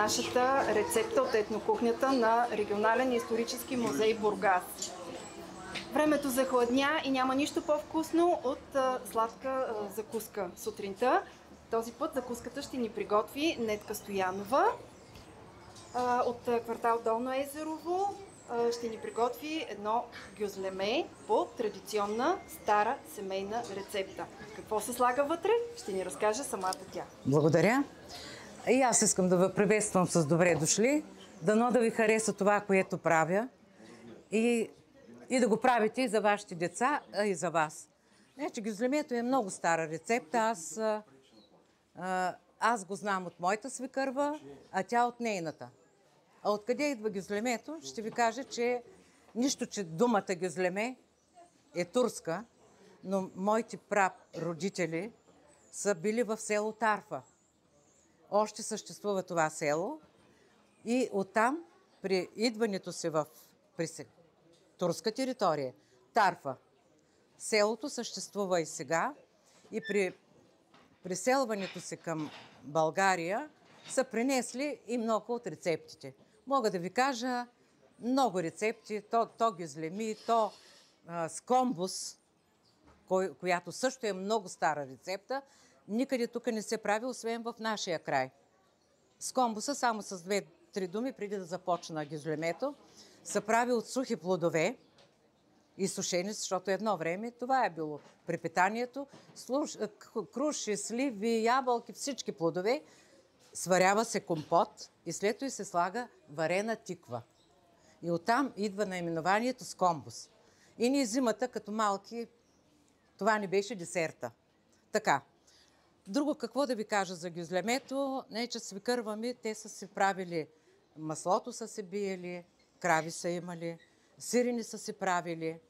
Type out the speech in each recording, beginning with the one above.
нашата рецепта от етнокухнята на Регионален исторически музей Бургас. Времето захладня и няма нищо по-вкусно от сладка закуска сутринта. Този път закуската ще ни приготви Нетка Стоянова от квартал Долно Езерово. Ще ни приготви едно гюзлеме по традиционна стара семейна рецепта. Какво се слага вътре, ще ни разкаже самата тя. Благодаря. И аз искам да ви приветствам с добре дошли. Дано да ви хареса това, което правя. И да го правите и за вашите деца, а и за вас. Значи, гюзлемето е много стара рецепта. Аз го знам от моята свекърва, а тя от нейната. А откъде идва гюзлемето? Ще ви кажа, че нищо, че думата гюзлеме е турска, но моите прародители са били в село Тарфа. Още съществува това село и оттам при идването си при турска територия, Тарфа, селото съществува и сега и при преселването си към България са принесли и много от рецептите. Мога да ви кажа много рецепти, то гюзлеми, то скомбус, която също е много стара рецепта, никъде тук не се прави, освен в нашия край. Скомбуса, само с 2-3 думи, преди да започна гюзлемето, се прави от сухи плодове и сушени, защото едно време това е било препитанието. Круши, сливи, ябълки, всички плодове. Сварява се компот и след това се слага варена тиква. И оттам идва наименованието скомбус. И ние зимата, като малки, това не беше десерта. Така. Друго какво да ви кажа за гюзлемето? Не, че свекърва ми, те са си правили, маслото са се биели, крави са имали, сирени са си правили,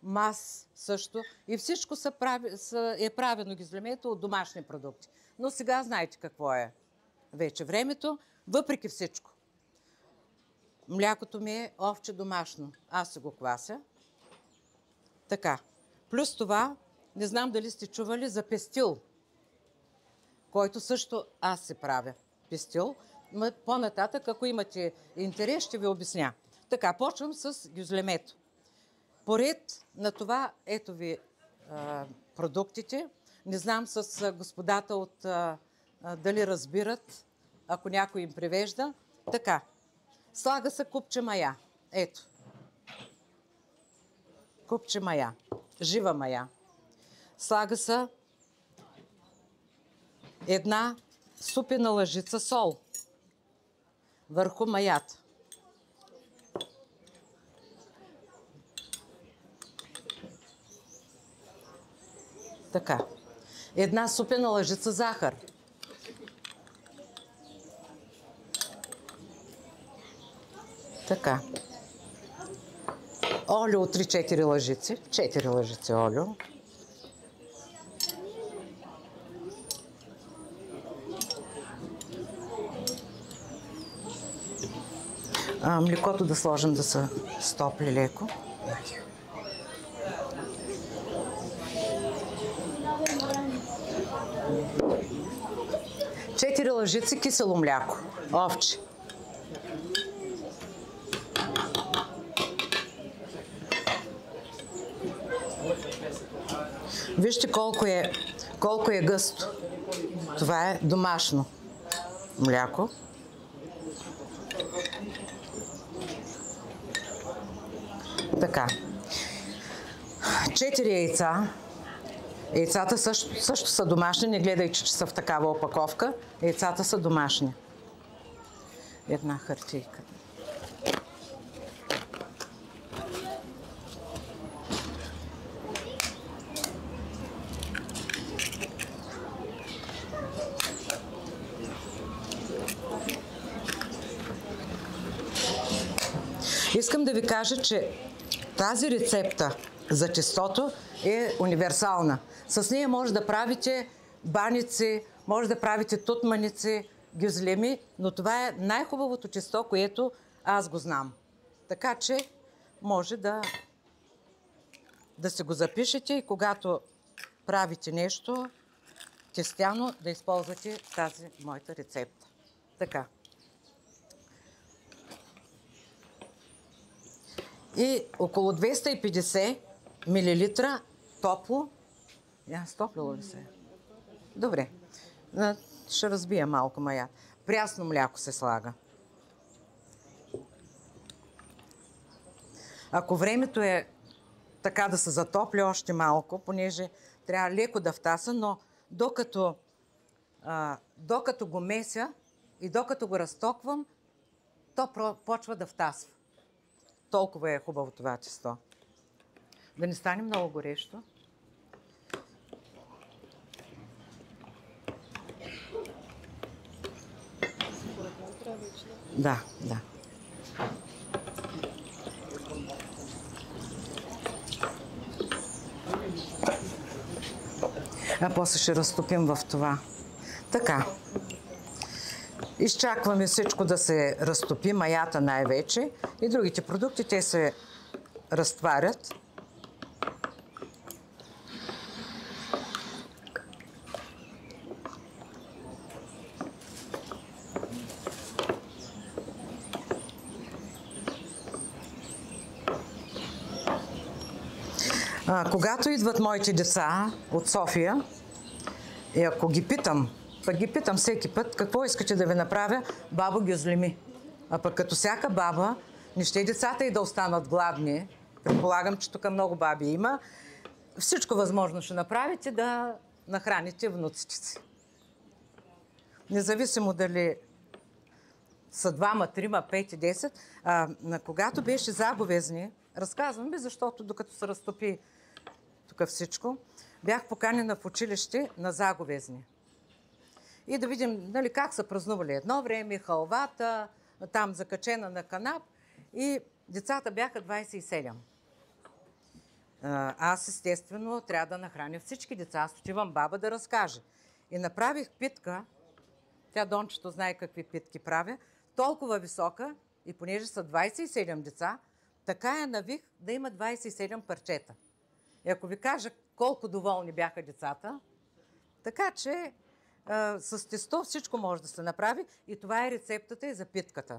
мас също. И всичко е правено гюзлемето от домашни продукти. Но сега знаете какво е вече времето, въпреки всичко. Млякото ми е овче домашно. Аз си го квася. Така. Плюс това, не знам дали сте чували за пестил, който също аз се правя. Пестил. По-нататък, ако имате интерес, ще ви обясня. Така, почвам с гюзлемето. Поред на това, ето ви продуктите. Не знам с господата от дали разбират, ако някой им превежда. Така, слага се купче мая. Ето. Купче мая. Жива мая. Слага се една супена лъжица сол върху маята. Така. Една супена лъжица захар. Така. Олио от 3-4 лъжици. 4 лъжици олио. Млекото да сложим да се стопли леко. Четири лъжици кисело мляко. Овче. Вижте колко е гъсто. Това е домашно мляко. Така. 4 яйца. Яйцата също са домашни. Не гледайте, че са в такава опаковка. Яйцата са домашни. Една хартийка. Искам да ви кажа, че тази рецепта за тестото е универсална. С нея може да правите баници, може да правите тутманици, гюзлеми, но това е най-хубавото тесто, което аз го знам. Така че може да си го запишете и когато правите нещо тестяно, да използвате тази моята рецепта. Така. и около 250 мл топло. Стоплило ли се? Добре. Ще разбия малко маят. Прясно мляко се слага. Ако времето е така да се затопли още малко, понеже трябва леко да втаса, но докато го меся и докато го разтоквам, то почва да втасва. Толкова е хубаво това тесто. Да не стане много горещо. Да. А после ще разтопим в това. Така. Изчакваме всичко да се разтопи, маята най-вече и другите продукти, те се разтварят. Когато идват моите деца от София, и ако ги питам, всеки път, какво искате да ви направя, бабо гюзлеми. А пък като всяка баба, не ще децата и да останат гладни. Предполагам, че тук много баби има. Всичко възможно ще направите да нахраните внуците си. Независимо дали са 2, 3, 5 и 10. Когато беше заговезни, разказвам ви, защото докато се разтопи тук всичко, бях поканена в училище на заговезни. И да видим как са празнували едно време, халвата, там закачена на канап. И децата бяха 27. Аз естествено трябва да нахраня всички деца. Аз отивам баба да разкаже. И направих питка, тя Дончето знае какви питки правя, толкова висока и понеже са 27 деца, така я навих да има 27 парчета. И ако ви кажа колко доволни бяха децата, така че с тесто всичко може да се направи и това е рецептата и за питката.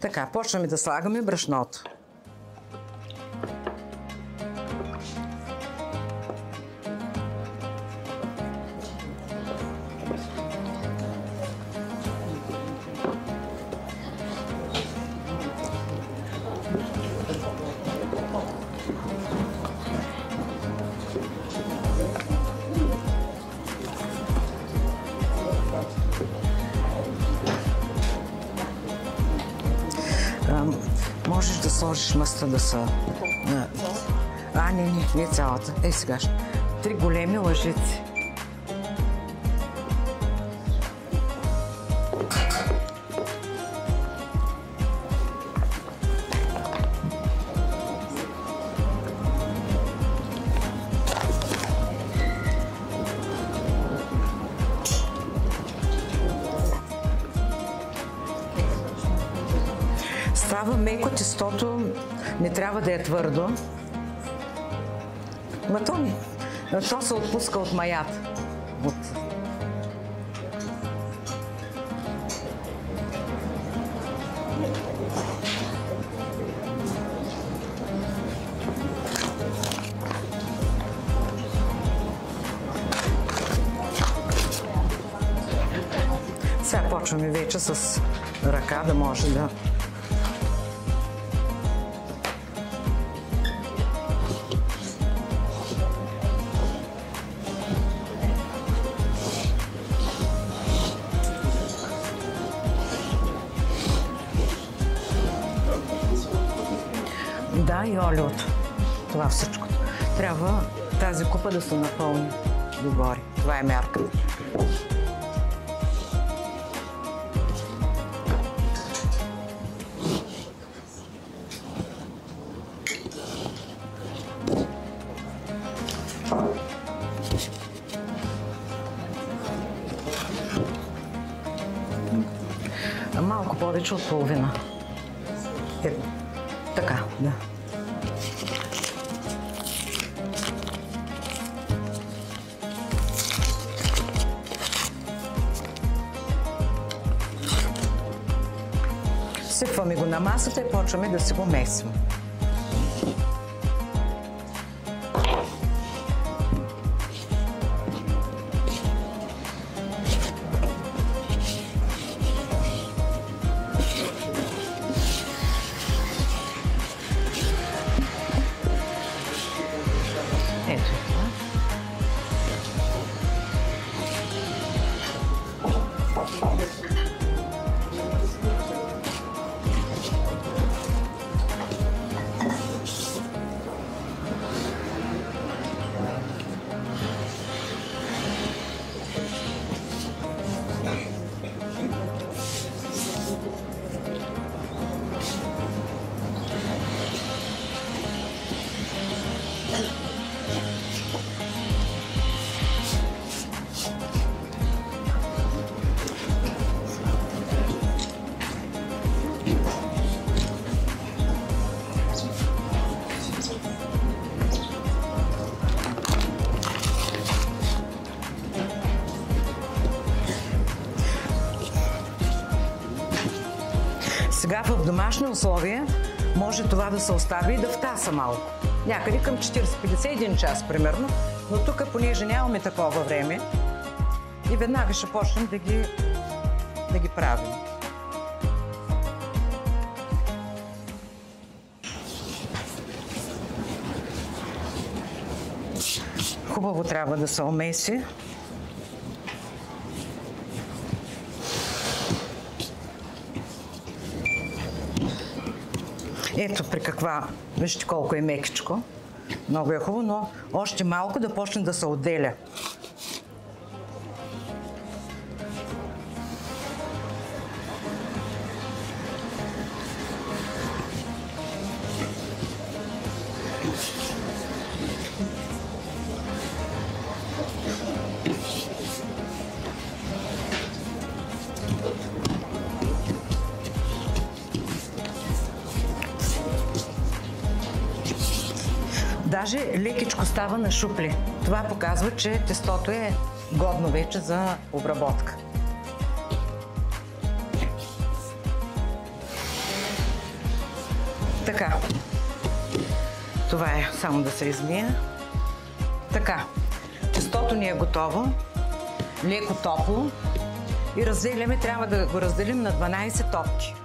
Така, почваме да слагаме брашното. Можеш да сложиш мъста да са... Не цялата. Сега ще. 3 големи лъжици. Става меко тестото, не трябва да е твърдо. То се отпуска от маята. Сега почваме вече с ръка да може да... Да, и олиото. Това всичко. Трябва тази купа да се напълни догоре. Това е мярката. Малко повече от половина. Така, да. Изсипваме го на масата и почваме да си го месим. Ето това. Сега в домашни условия може това да се остави и да втаса малко. Някъде към 40-51 час примерно, но тук, понеже нямаме такова време, и веднага ще почнем да ги правим. Хубаво трябва да се омеси. Ето при каква, вижте колко е мекичко. Много е хубаво, но още малко да почне да се отделя. Даже лекичко става на шупли. Това показва, че тестото е годно вече за обработка. Така. Това е само да се измия. Така. Тестото ни е готово. Леко топло. И разделяме, трябва да го разделим на 12 топки.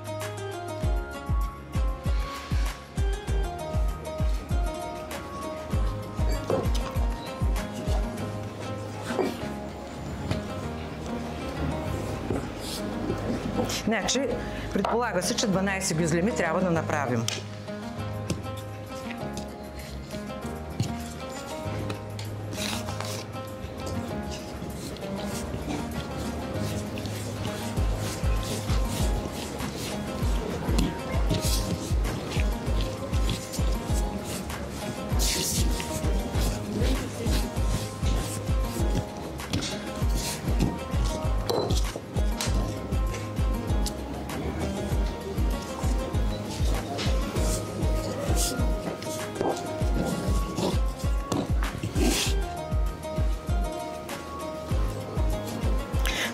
Значи, предполага се, че 12 гюзлеми трябва да направим.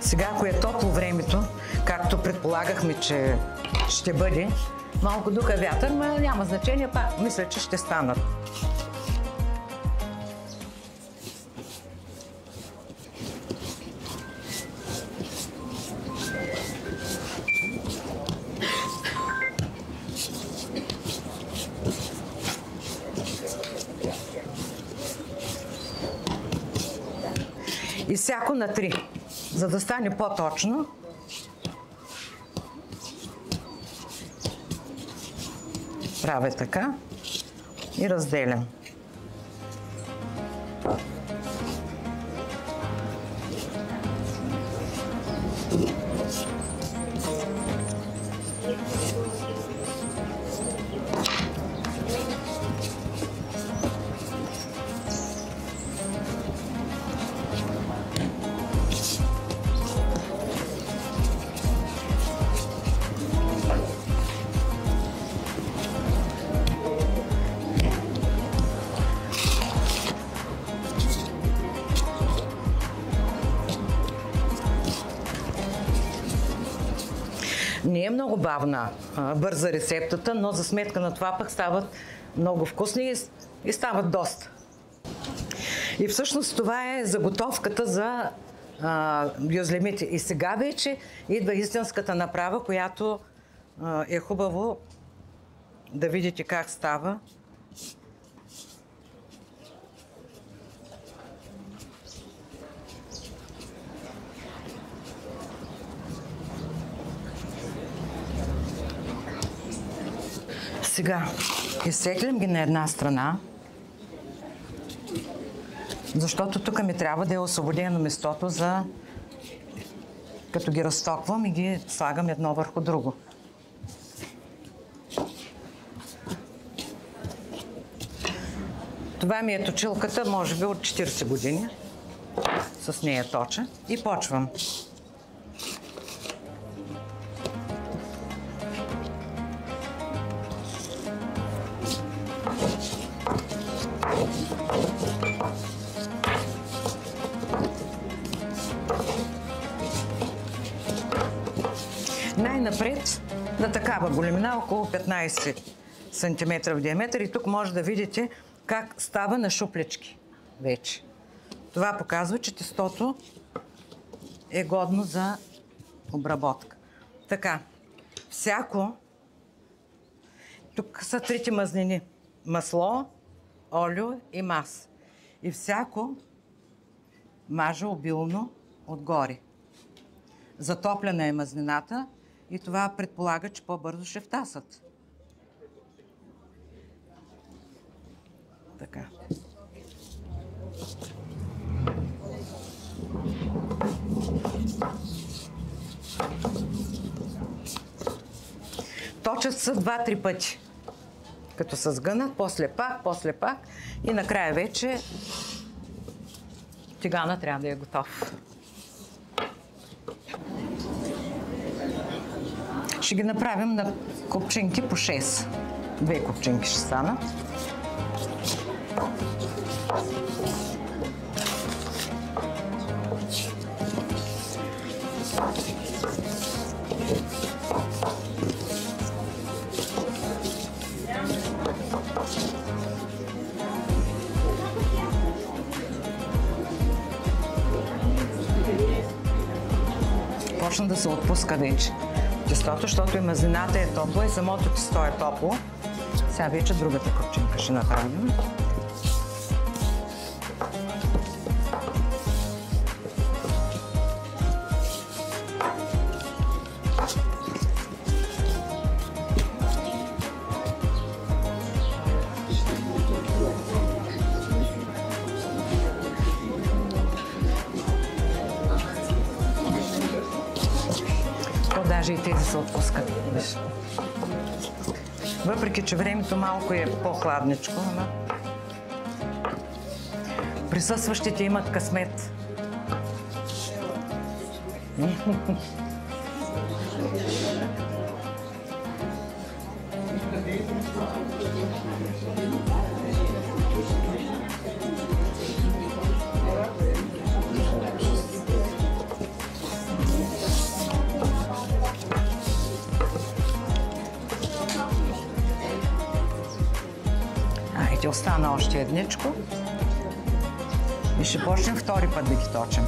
Сега, ако е топло времето, както предполагахме, че ще бъде, малко духа вятър, но няма значение, пак мисля, че ще станат. И всяко на 3, за да стане по-точно. Правя така и разделям. Не е много бавна, бърза рецептата, но за сметка на това пък стават много вкусни и стават доста. И всъщност това е заготовката за гюзлемите. И сега вече идва истинската направа, която е хубаво да видите как става. Сега изсеклям ги на една страна, защото тук ми трябва да е освободено местото за като ги разтоквам и ги слагам едно върху друго. Това ми е точилката, може би от 40 години. С нея точа и почвам. Най-напред на такава големина, около 15 см в диаметър, и тук може да видите как става на шуплечки вече. Това показва, че тестото е годно за обработка. Така, всяко, тук са трите мазнини: масло, олио и мас. И всяко мажа обилно отгоре. Затоплена е мазнината и това предполага, че по-бързо ще втасат. Така. Точат се 2-3 пъти. Като се сгънат, после пак и накрая вече тигана трябва да е готов. Ще ги направим на купчинки по 6. 2 купчинки ще станат. Почна да се отпуска вече тестото, защото и мазнината е топла и самото тесто е топло. Сега вече другата купчинка ще направим. Даже и тези се отпускат. Въпреки че времето малко е по-хладничко, но присъстващите имат късмет. Остана още едничко и ще почнем втори път да ги точим.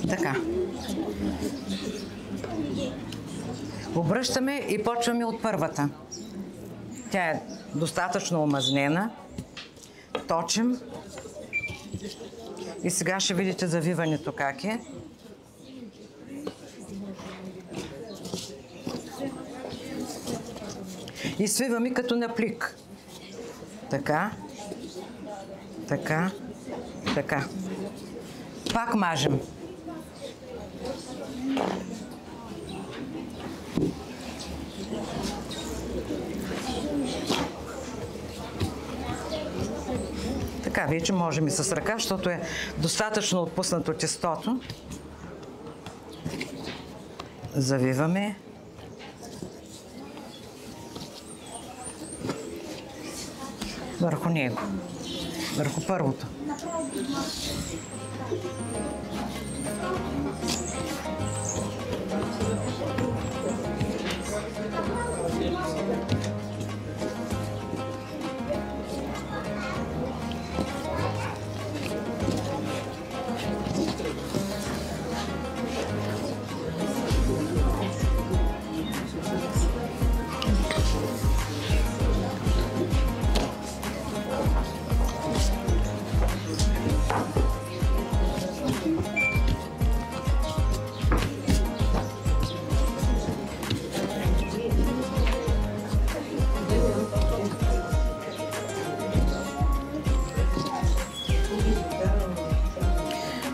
Така. Обръщаме и почваме от първата. Тя е достатъчно омазнена. Точим. И сега ще видите завиването как е. И свиваме като на плик. Така. Така. Така. Пак мажем. Така, вече можем и с ръка, защото е достатъчно отпуснато тестото. Завиваме. Върху него. Върху първото.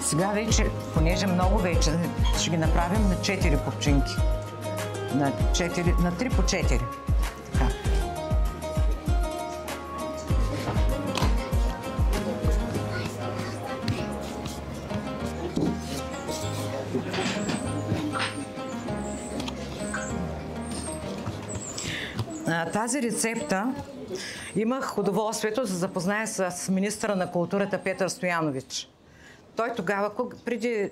Сега вече, понеже много вече, ще ги направим на 4 купчинки. На 3 по 4. Така. Тази рецепта имах удоволствието да се запозная с министъра на културата Петър Стоянович. Той тогава, преди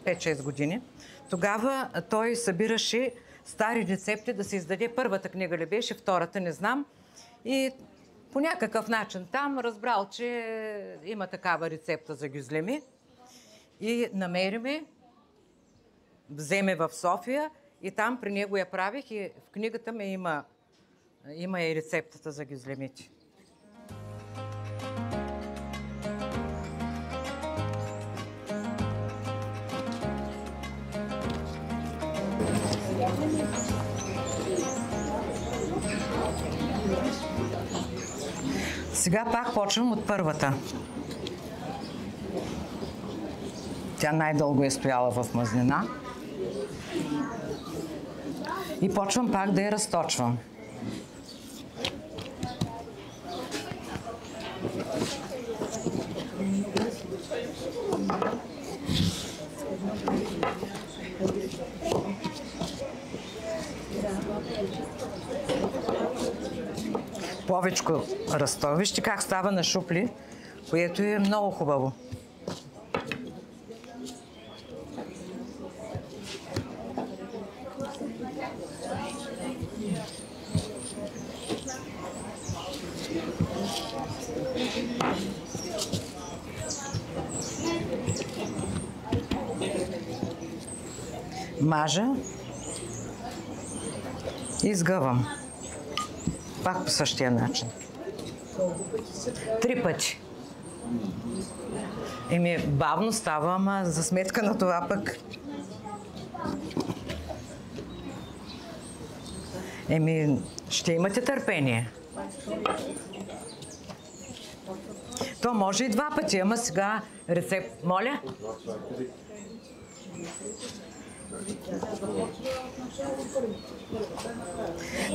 5-6 години, тогава той събираше стари рецепти да се издаде. Първата книга ли беше, втората не знам. И по някакъв начин там разбрал, че има такава рецепта за гюзлеми. И намериме, вземе в София и там при него я правих и в книгата ми има и рецептата за гюзлемите. Сега пак почвам от първата. Тя най-дълго е стояла в мазнина. И почвам пак да я разточвам. Повечко разтова. Вижте как става на шупли, което е много хубаво. Мажа и сгъвам. Пак по същия начин. 3 пъти. Бавно става, ама за сметка на това пък. Ще имате търпение. То може и 2 пъти, ама сега рецепт. Моля?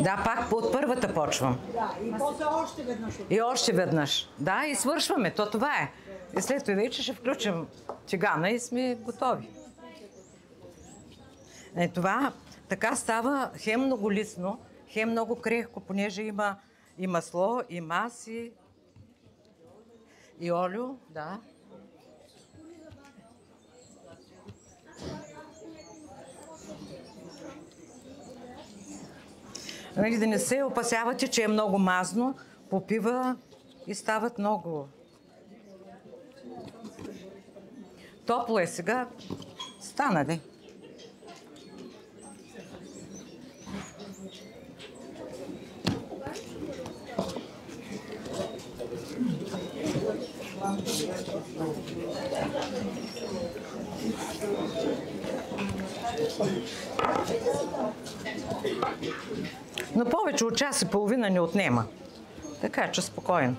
Да, пак от първата почвам. Да, и после още веднъж. И още веднъж. Да, и свършваме. Това е. И след това вече ще включим тигана и сме готови. Това така става хем много лисно, хем много крехко, понеже има и масло, и маси, и олио, да. Да не се опасявате, че е много мазно, попива и стават много. Топло е сега. Стана ли? Но повече от час и половина не отнема. Така че спокойно.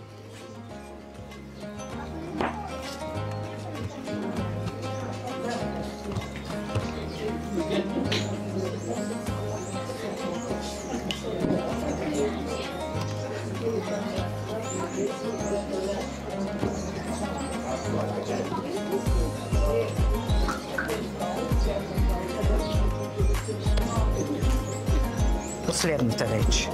последната вече.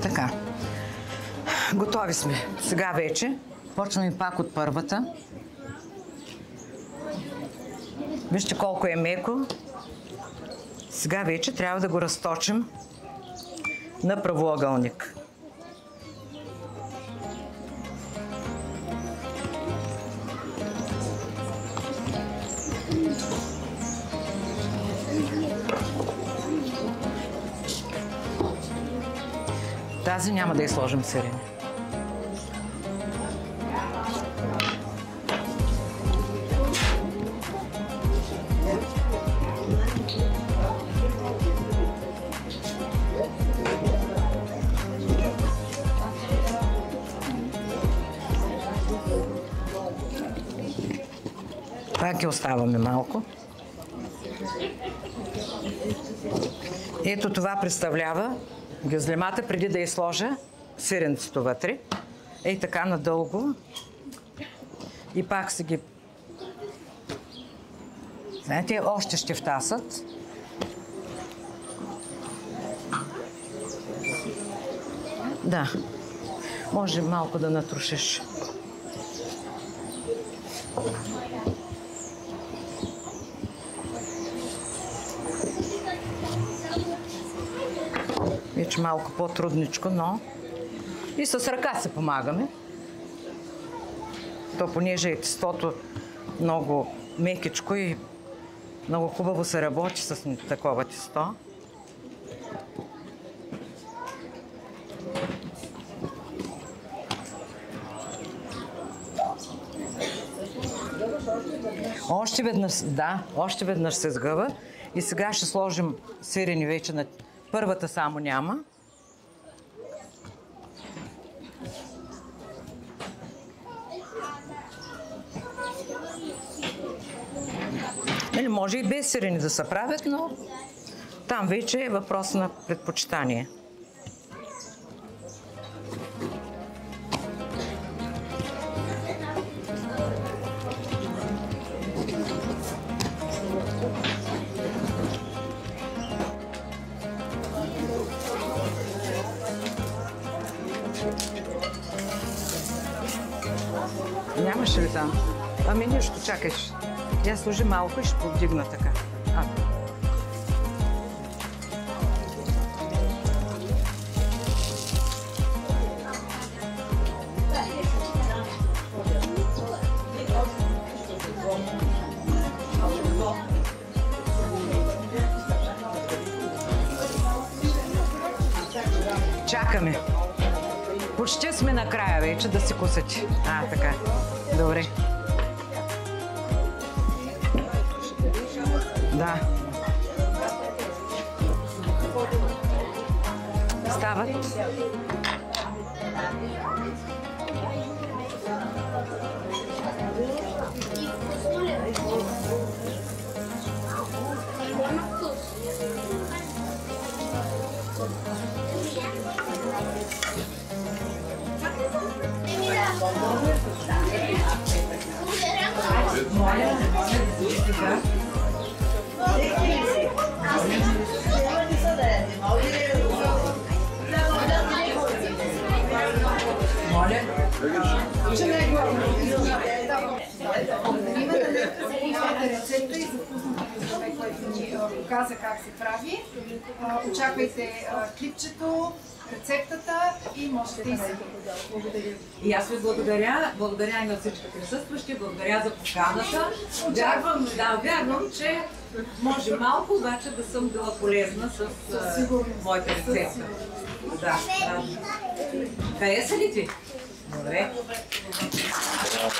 Така. Готови сме. Сега вече почваме пак от първата. Вижте колко е меко. Сега вече трябва да го разточим на правоъгълник. Тази няма да я сложим сирене. Пак я оставаме малко. Ето това представлява гюзлемата, преди да я сложа сиренцето вътре. Ей така надълго. И пак се ги... Знаете, още ще втасат. Да. Може малко да натрушиш. Вече малко по-трудничко, но и с ръка се помагаме. То понеже е тестото много мекичко и много хубаво се работи с такова тесто. Още веднъж се сгъва и сега ще сложим сирени вече на първата само няма. Или може и без сирени да се правят, но там вече е въпрос на предпочитание. Нямаше ли там? Ами нищо, чакай. Я сложи малко и ще повдигна така. Чакаме. Почти сме накрая вече да се кусати. Така. Добре. Да. Стават. Рецепта и запознатите човек, който ни показа как се прави. Очаквайте клипчето, рецептата и можете и се. Благодаря. И аз ви благодаря. Благодаря и на всички присъстващи. Благодаря за поканата. Вярвам, че може малко, обаче да съм била полезна с моята рецепта. Да. Хареса ли ти? Добре. Браво!